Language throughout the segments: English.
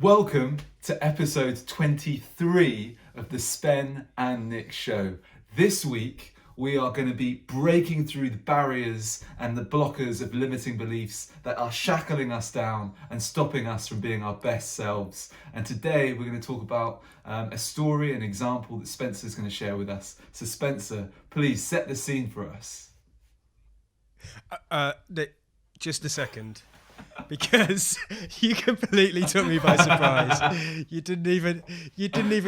Welcome to episode 23 of the Spen and Nick show. This week, we are going to be breaking through the barriers and the blockers of limiting beliefs that are shackling us down and stopping us from being our best selves. And today, we're going to talk about a story, an example that Spencer's going to share with us. So Spencer, please set the scene for us. Nick, just a second. Because you completely took me by surprise. You didn't even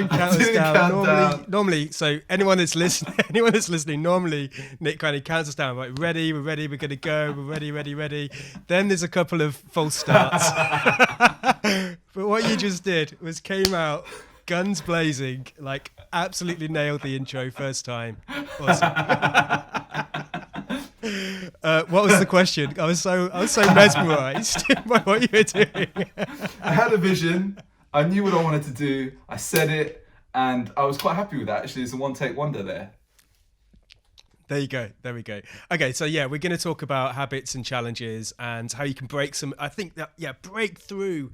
count us down. Normally, so anyone that's listening, normally Nick kind of counts us down. Like, we're ready, we're gonna go, we're ready. Then there's a couple of false starts. But what you just did was came out guns blazing, like absolutely nailed the intro first time. Awesome. What was the question? I was so mesmerised by what you were doing. I had a vision. I knew what I wanted to do. I said it, and I was quite happy with that. Actually, it's a one-take wonder there. There you go. There we go. Okay, so yeah, we're going to talk about habits and challenges and how you can break through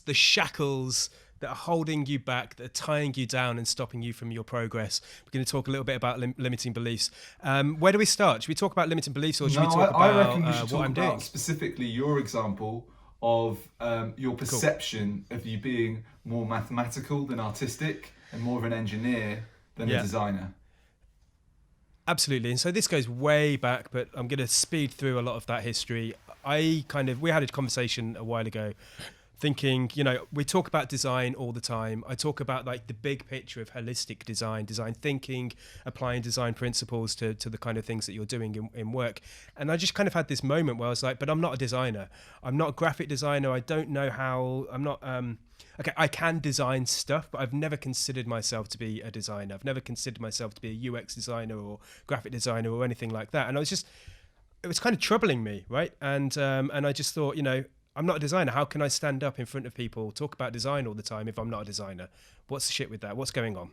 the shackles that are holding you back, that are tying you down and stopping you from your progress. We're going to talk a little bit about limiting beliefs. Where do we start? Should we talk about limiting beliefs, or should we talk I about reckon we should what talk I'm about doing? Specifically your example of your perception of you being more mathematical than artistic and more of an engineer than a designer. Absolutely. And so this goes way back, but I'm going to speed through a lot of that history. We had a conversation a while ago thinking, we talk about design all the time. I talk about like the big picture of holistic design thinking, applying design principles to the kind of things that you're doing in work. And I just kind of had this moment where I was like, but I'm not a designer. I'm not a graphic designer. I don't know how, I'm not, okay, I can design stuff, but I've never considered myself to be a designer. I've never considered myself to be a UX designer or graphic designer or anything like that. And it was kind of troubling me, right? And I just thought, I'm not a designer. How can I stand up in front of people, talk about design all the time if I'm not a designer? What's the shit with that? What's going on?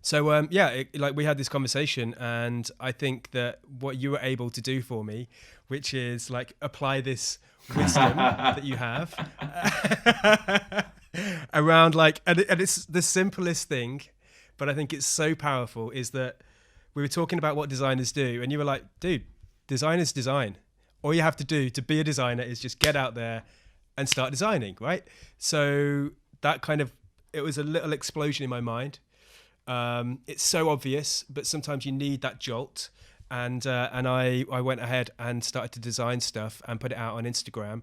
So, we had this conversation, and I think that what you were able to do for me, which is like apply this wisdom that you have around and it's the simplest thing, but I think it's so powerful, is that we were talking about what designers do, and you were like, dude, designers design. All you have to do to be a designer is just get out there and start designing, right? So that it was a little explosion in my mind. It's so obvious, but sometimes you need that jolt. And I went ahead and started to design stuff and put it out on Instagram.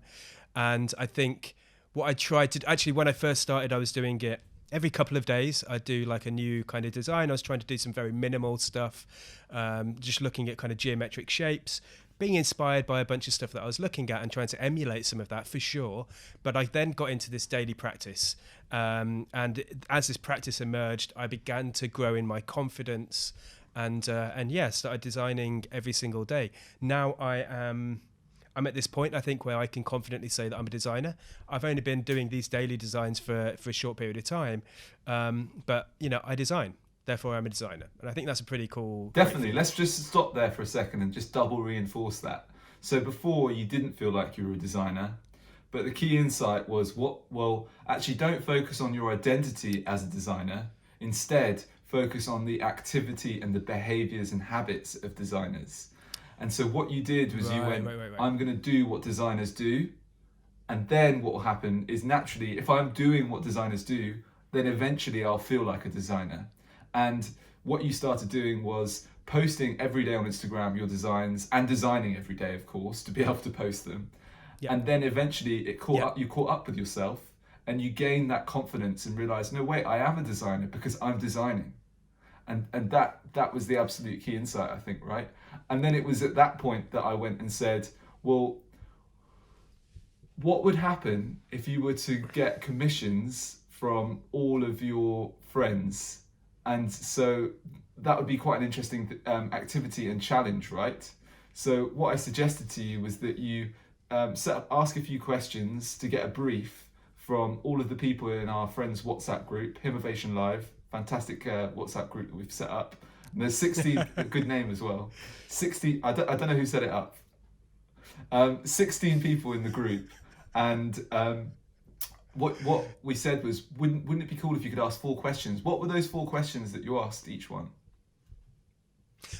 And I think what I tried to, actually when I first started, I was doing it every couple of days. I'd do like a new kind of design. I was trying to do some very minimal stuff, just looking at kind of geometric shapes, being inspired by a bunch of stuff that I was looking at and trying to emulate some of that for sure. But I then got into this daily practice. And as this practice emerged, I began to grow in my confidence and started designing every single day. Now I'm at this point, I think, where I can confidently say that I'm a designer. I've only been doing these daily designs for a short period of time. But I design. Therefore, I'm a designer. And I think that's a pretty cool... Definitely. Let's just stop there for a second and just double reinforce that. So before, you didn't feel like you were a designer, but the key insight was, actually don't focus on your identity as a designer. Instead, focus on the activity and the behaviors and habits of designers. And so what you did was I'm going to do what designers do. And then what will happen is, naturally, if I'm doing what designers do, then eventually I'll feel like a designer. And what you started doing was posting every day on Instagram your designs, and designing every day, of course, to be able to post them. Yeah. And then eventually you caught up with yourself, and you gain that confidence and realize, no, wait, I am a designer because I'm designing. And that was the absolute key insight, I think, right? And then it was at that point that I went and said, well, what would happen if you were to get commissions from all of your friends? And so that would be quite an interesting activity and challenge, right? So what I suggested to you was that you ask a few questions to get a brief from all of the people in our friends' WhatsApp group, Innovation Live, fantastic WhatsApp group that we've set up. And there's 60, a good name as well. 60, I don't know who set it up. 16 people in the group. And what we said was, wouldn't it be cool if you could ask 4 questions? What were those 4 questions that you asked each one?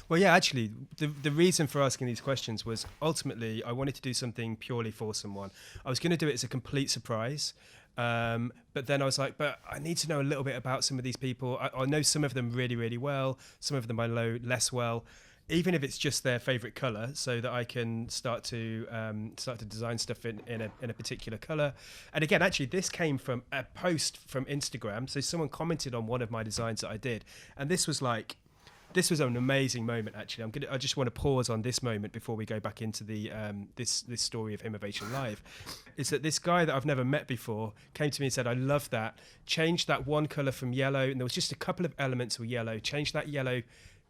Well, yeah, actually, the reason for asking these questions was ultimately I wanted to do something purely for someone. I was going to do it as a complete surprise. But then I was like, but I need to know a little bit about some of these people. I know some of them really, really well. Some of them I know less well, even if it's just their favorite color, so that I can start to design stuff in a particular color. And again, actually, this came from a post from Instagram. So someone commented on one of my designs that I did, and this was an amazing moment. Actually, I just want to pause on this moment before we go back into the this story of Innovation Live. Is that this guy that I've never met before came to me and said, "I love that. Change that one color from yellow, and there was just a couple of elements of yellow. Change that yellow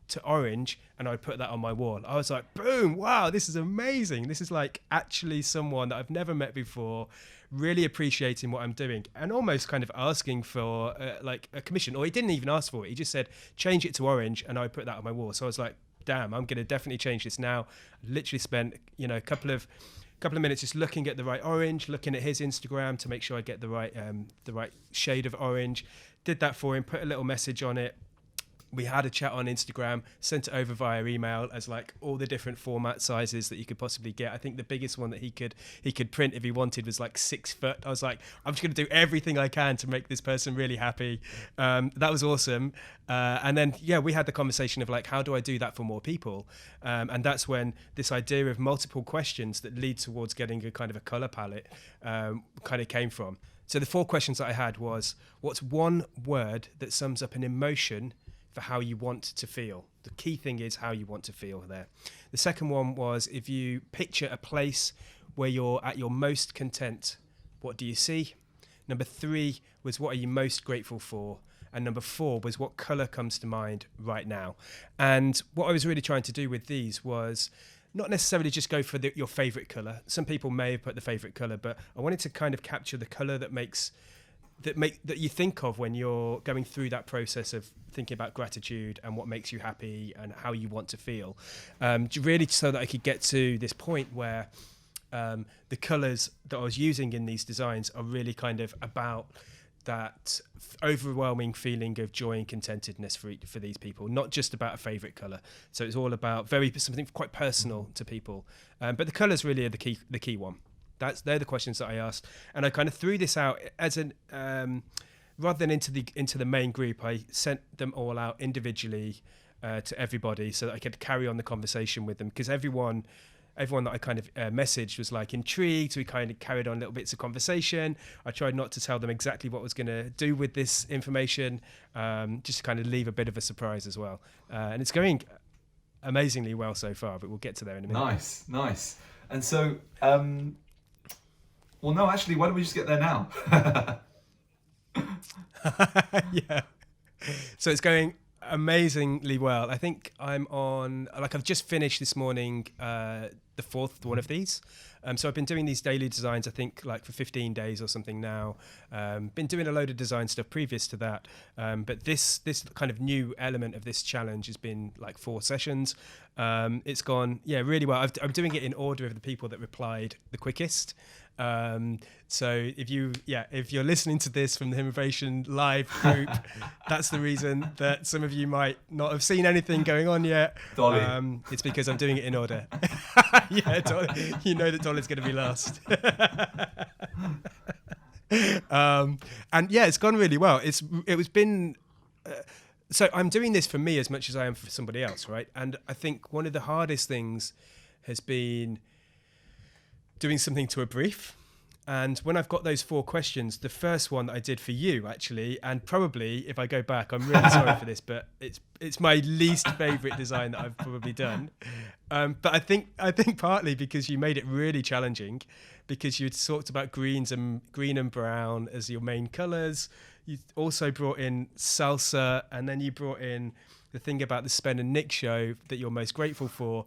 to orange, and I'd put that on my wall." I was like, boom, wow, this is amazing. This is like actually someone that I've never met before, really appreciating what I'm doing, and almost kind of asking for like a commission. Or he didn't even ask for it. He just said, change it to orange, and I put that on my wall. So I was like, damn, I'm going to definitely change this now. Literally spent, a couple of minutes just looking at the right orange, looking at his Instagram to make sure I get the right shade of orange. Did that for him, put a little message on it. We had a chat on Instagram, sent it over via email as like all the different format sizes that you could possibly get. I think the biggest one that he could print if he wanted was like 6 foot. I was like, I'm just going to do everything I can to make this person really happy. That was awesome. And then, we had the conversation of like, how do I do that for more people? And that's when this idea of multiple questions that lead towards getting a kind of a color palette kind of came from. So the 4 questions that I had was, what's one word that sums up an emotion for how you want to feel? The key thing is how you want to feel there. The second one was, if you picture a place where you're at your most content, what do you see? Number 3 was, what are you most grateful for? And number 4 was, what color comes to mind right now? And what I was really trying to do with these was not necessarily just go for your favorite color. Some people may have put the favorite color, but I wanted to kind of capture the color that you think of when you're going through that process of thinking about gratitude and what makes you happy and how you want to feel, really so that I could get to this point where the colors that I was using in these designs are really kind of about that overwhelming feeling of joy and contentedness for these people, not just about a favorite color. So it's all about something quite personal to people, but the colors really are the key one. They're the questions that I asked, and I kind of threw this out as an rather than into the main group. I sent them all out individually to everybody so that I could carry on the conversation with them, because everyone that I kind of messaged was like intrigued. We kind of carried on little bits of conversation. I tried not to tell them exactly what I was going to do with this information, just to kind of leave a bit of a surprise as well. And it's going amazingly well so far, but we'll get to there in a minute. Nice. And so, well, no, actually, why don't we just get there now? Yeah. So it's going amazingly well. I think I'm on, I've just finished this morning the 4th one of these. So I've been doing these daily designs, I think for 15 days or something now. Been doing a load of design stuff previous to that. But this kind of new element of this challenge has been 4 sessions. It's gone, really well. I'm doing it in order of the people that replied the quickest. So if you're listening to this from the Innovation Live group, that's the reason that some of you might not have seen anything going on yet. Dolly. It's because I'm doing it in order. Dolly, you know that Dolly's going to be last. And it's gone really well. So I'm doing this for me as much as I am for somebody else, right? And I think one of the hardest things has been doing something to a brief. And when I've got those 4 questions, the first one that I did for you, actually, and probably if I go back, I'm really sorry for this, but it's my least favorite design that I've probably done. But I think partly because you made it really challenging, because you'd talked about green and brown as your main colors. You also brought in salsa, and then you brought in the thing about the Spen and Nick show that you're most grateful for.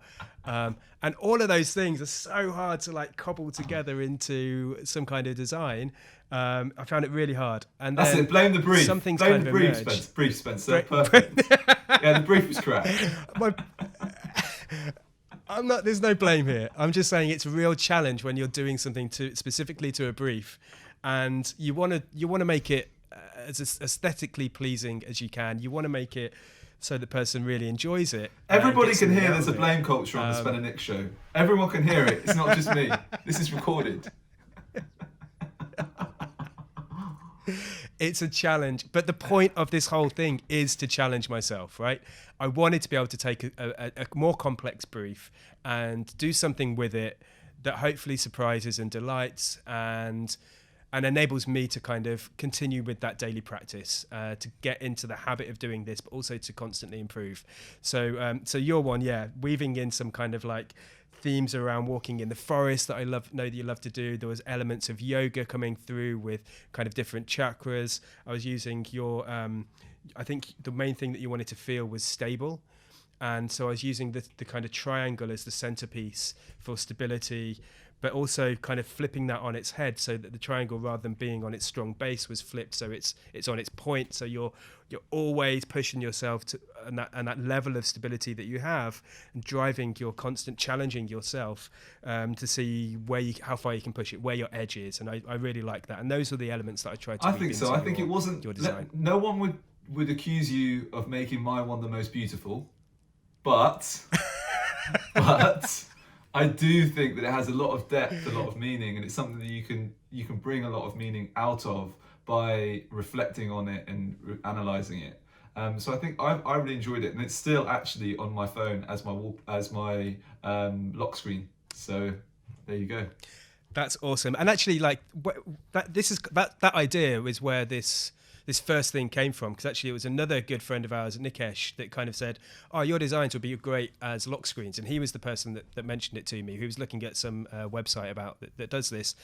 And all of those things are so hard to cobble together into some kind of design. I found it really hard. And that's it. Blame the brief. Something's Blame kind the of brief, emerged. Brief, Spencer. Perfect. Yeah, the brief was correct. There's no blame here. I'm just saying it's a real challenge when you're doing something specifically to a brief. and you want to make it as aesthetically pleasing as you can. You want to make it so the person really enjoys it. Everybody can hear there's a blame culture on the Spen and Nick show. Everyone can hear it. It's not just me. This is recorded. It's a challenge, but the point of this whole thing is to challenge myself, right? I wanted to be able to take a more complex brief and do something with it that hopefully surprises and delights and enables me to kind of continue with that daily practice, to get into the habit of doing this, but also to constantly improve. So your one, weaving in some kind of like themes around walking in the forest that I know that you love to do. There was elements of yoga coming through with kind of different chakras. I was using your, I think the main thing that you wanted to feel was stable. And so I was using the kind of triangle as the centerpiece for stability, but also kind of flipping that on its head so that the triangle, rather than being on its strong base, was flipped so it's on its point. So you're always pushing yourself to and that level of stability that you have, and driving your constant challenging yourself to see how far you can push it, where your edge is. And I really like that. And those are the elements that I tried to. I think so. I think it wasn't your design. No one would accuse you of making my one the most beautiful, but I do think that it has a lot of depth, a lot of meaning, and it's something that you can bring a lot of meaning out of by reflecting on it and analysing it. So I think I really enjoyed it, and it's still actually on my phone as my lock screen. So there you go. That's awesome. And actually, like that idea is where this first thing came from, because actually it was another good friend of ours, Nikesh, that kind of said, oh, your designs would be great as lock screens. And he was the person that mentioned it to me, who was looking at some website about that does this.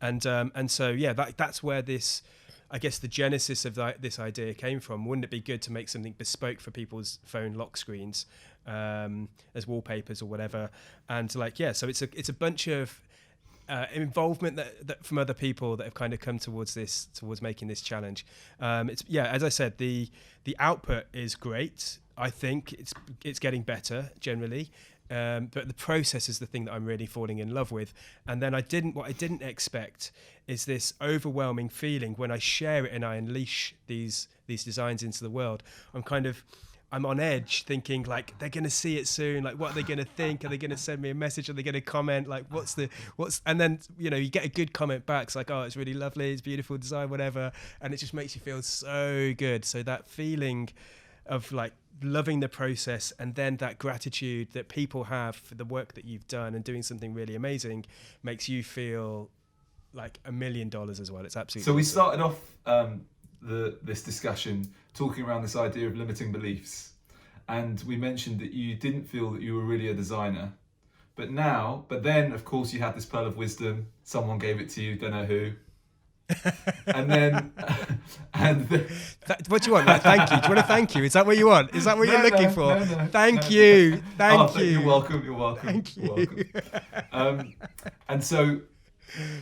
And so, that's where this, I guess the genesis of this idea came from. Wouldn't it be good to make something bespoke for people's phone lock screens as wallpapers or whatever? And so it's a bunch of involvement that from other people that have kind of come towards making this challenge. As I said, the output is great. I think it's getting better generally, but the process is the thing that I'm really falling in love with. And then what I didn't expect is this overwhelming feeling when I share it and I unleash these designs into the world. I'm on edge, thinking like they're gonna see it soon. Like, what are they gonna think? Are they gonna send me a message? Are they gonna comment? Like, and then you get a good comment back. It's like, oh, it's really lovely, it's beautiful design, whatever, and it just makes you feel so good. So that feeling of like loving the process, and then that gratitude that people have for the work that you've done and doing something really amazing, makes you feel like $1 million as well. It's absolutely. So we started off this discussion talking around this idea of limiting beliefs, and we mentioned that you didn't feel that you were really a designer, but then of course you had this pearl of wisdom. Someone gave it to you, don't know who. and what do you want? Like, thank you. Do you want a thank you? Is that what you want? Is that what you're looking for? No, thank you. Thank you. You're welcome. Thank you. You're welcome. And so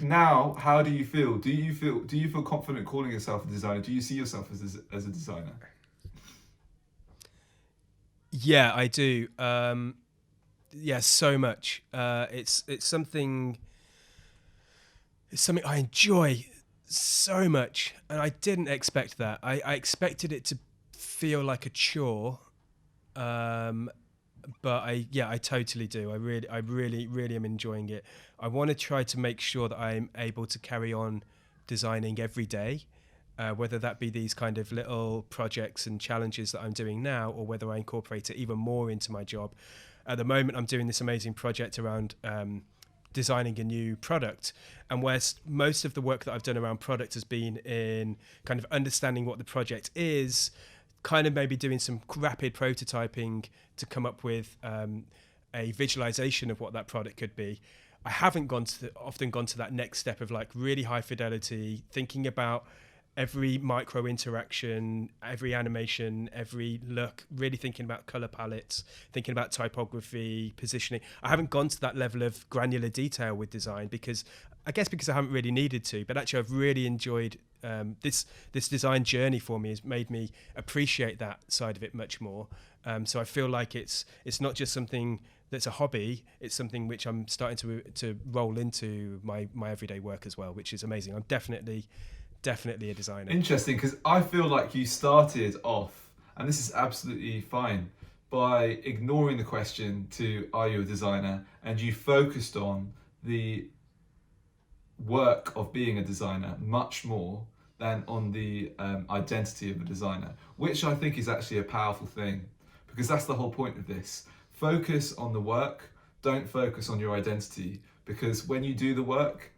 now, how do you feel? Do you feel confident calling yourself a designer? Do you see yourself as a designer? Yeah, I do. So much. It's something I enjoy so much, and I didn't expect that. I expected it to feel like a chore, but I totally do. I really am enjoying it. I want to try to make sure that I'm able to carry on designing every day, whether that be these kind of little projects and challenges that I'm doing now, or whether I incorporate it even more into my job. At the moment, I'm doing this amazing project around designing a new product, and where most of the work that I've done around product has been in kind of understanding what the project is, kind of maybe doing some rapid prototyping to come up with a visualization of what that product could be. I haven't often gone to that next step of like really high fidelity, thinking about every micro interaction, every animation, every look, really thinking about color palettes, thinking about typography, positioning. I haven't gone to that level of granular detail with design because I haven't really needed to, but actually I've really enjoyed this design journey for me has made me appreciate that side of it much more. So I feel like it's not just something that's a hobby, it's something which I'm starting to roll into my everyday work as well, which is amazing. I'm definitely a designer. Interesting, because I feel like you started off, and this is absolutely fine, by ignoring the question to are you a designer, and you focused on the work of being a designer much more than on the identity of a designer, which I think is actually a powerful thing, because that's the whole point of this. Focus on the work, don't focus on your identity, because when you do the work,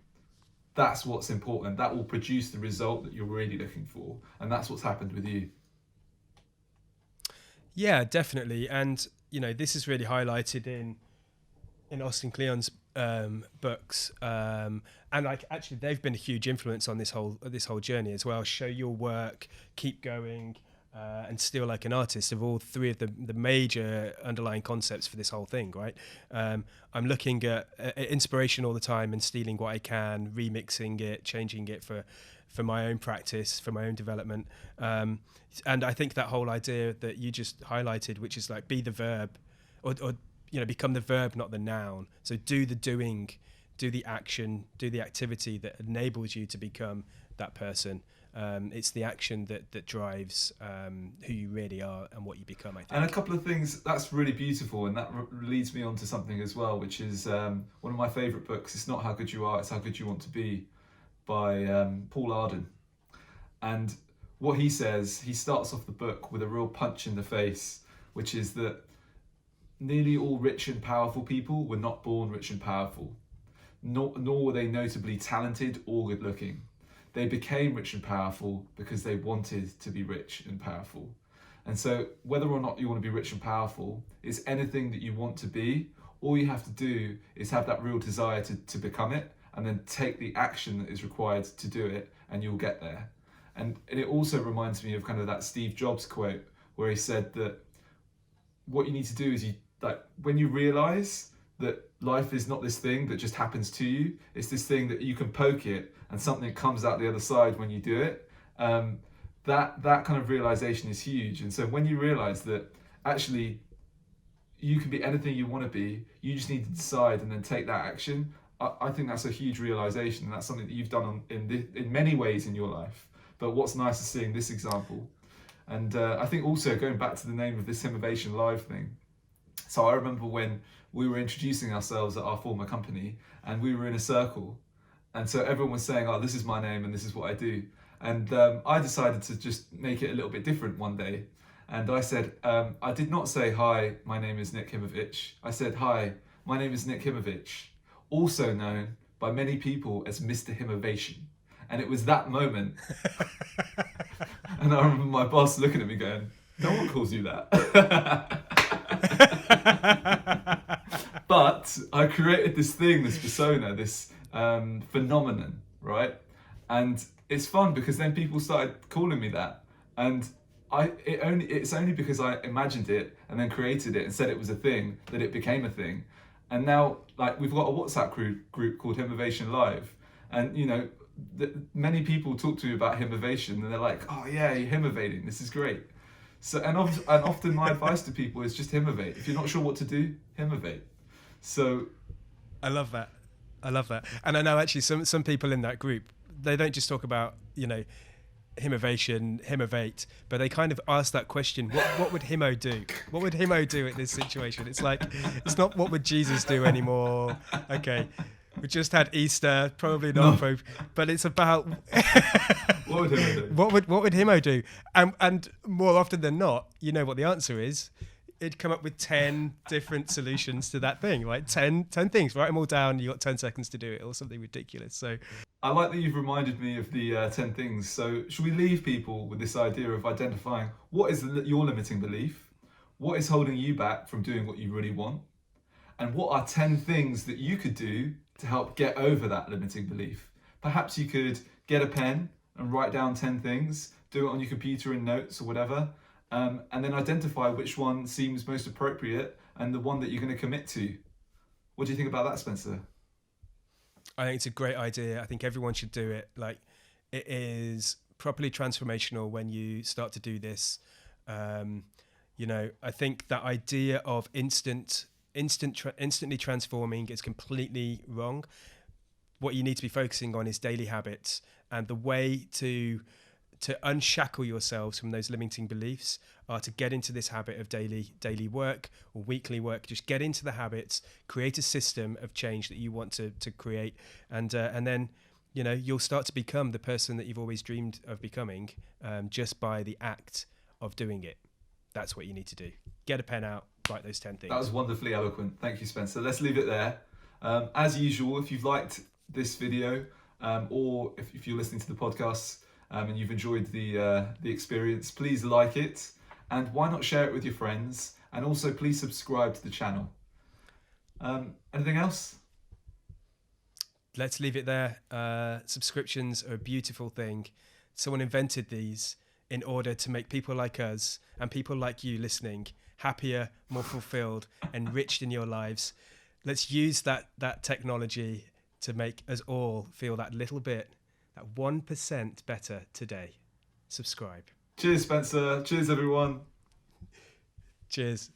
that's what's important. That will produce the result that you're really looking for, and that's what's happened with you. Yeah, definitely. And this is really highlighted in Austin Kleon's books, and like actually they've been a huge influence on this whole journey as well. Show your work, keep going, and still like an artist, of all three of the major underlying concepts for this whole thing, right? I'm looking at inspiration all the time and stealing what I can, remixing it, changing it for my own practice, for my own development. And I think that whole idea that you just highlighted, which is like be the verb, or become the verb, not the noun. So do the doing, do the action, do the activity that enables you to become that person. It's the action that drives who you really are and what you become, I think. And a couple of things, that's really beautiful, and that leads me on to something as well, which is one of my favourite books. It's Not How Good You Are, It's How Good You Want to Be, by Paul Arden. And what he says, he starts off the book with a real punch in the face, which is that nearly all rich and powerful people were not born rich and powerful, nor were they notably talented or good looking. They became rich and powerful because they wanted to be rich and powerful. And so whether or not you want to be rich and powerful is anything that you want to be. All you have to do is have that real desire to become it, and then take the action that is required to do it, and you'll get there. And it also reminds me of kind of that Steve Jobs quote where he said that what you need to do is when you realize that life is not this thing that just happens to you, it's this thing that you can poke it and something comes out the other side when you do it. That kind of realization is huge. And so when you realize that actually you can be anything you want to be, you just need to decide and then take that action. I think that's a huge realization, and that's something that you've done in many ways in your life. But what's nice is seeing this example. And I think also going back to the name of this Innovation Live thing. So I remember when we were introducing ourselves at our former company, and we were in a circle. And so everyone was saying, oh, this is my name and this is what I do. And I decided to just make it a little bit different one day. And I said, I did not say, hi, my name is Nick Himovich. I said, hi, my name is Nick Himovich, also known by many people as Mr. Himovation. And it was that moment. And I remember my boss looking at me going, no one calls you that. But I created this thing, this persona, this phenomenon, right? And it's fun because then people started calling me that. And it's only because I imagined it and then created it and said it was a thing that it became a thing. And now, like, we've got a WhatsApp group called Himovation Live. And, many people talk to me about Himovation and they're like, oh yeah, you're Himovating, this is great. So, and often my advice to people is just Himovate. If you're not sure what to do, Himovate. So I love that. And I know actually some people in that group, they don't just talk about, Himovation, Himovate, but they kind of ask that question, what would Himo do? What would Himo do at this situation? It's like, it's not what would Jesus do anymore. Okay, we just had Easter, probably not, no. But it's about what would Himo do? What would Himo do? And more often than not, you know what the answer is. It'd come up with 10 different solutions to that thing, like 10 things. Write them all down. You got 10 seconds to do it, or something ridiculous. So I like that you've reminded me of the 10 things. So should we leave people with this idea of identifying what is your limiting belief, what is holding you back from doing what you really want, and what are 10 things that you could do to help get over that limiting belief? Perhaps you could get a pen and write down 10 things, do it on your computer in notes or whatever, and then identify which one seems most appropriate and the one that you're going to commit to. What do you think about that, Spencer? I think it's a great idea. I think everyone should do it. Like, it is properly transformational when you start to do this. I think that idea of instant instantly transforming. It's completely wrong. What you need to be focusing on is daily habits, and the way to unshackle yourselves from those limiting beliefs are to get into this habit of daily work or weekly work. Just get into the habits, create a system of change that you want to create, and then you'll start to become the person that you've always dreamed of becoming, just by the act of doing it. That's what you need to do. Get a pen out, write those 10 things. That was wonderfully eloquent. Thank you, Spencer. Let's leave it there. As usual, if you've liked this video, or if you're listening to the podcast and you've enjoyed the experience, please like it, and why not share it with your friends? And also, please subscribe to the channel. Anything else? Let's leave it there. Subscriptions are a beautiful thing. Someone invented these in order to make people like us and people like you listening happier, more fulfilled, enriched in your lives. Let's use that technology to make us all feel that little bit, that 1% better today. Subscribe. Cheers, Spencer. Cheers, everyone. Cheers.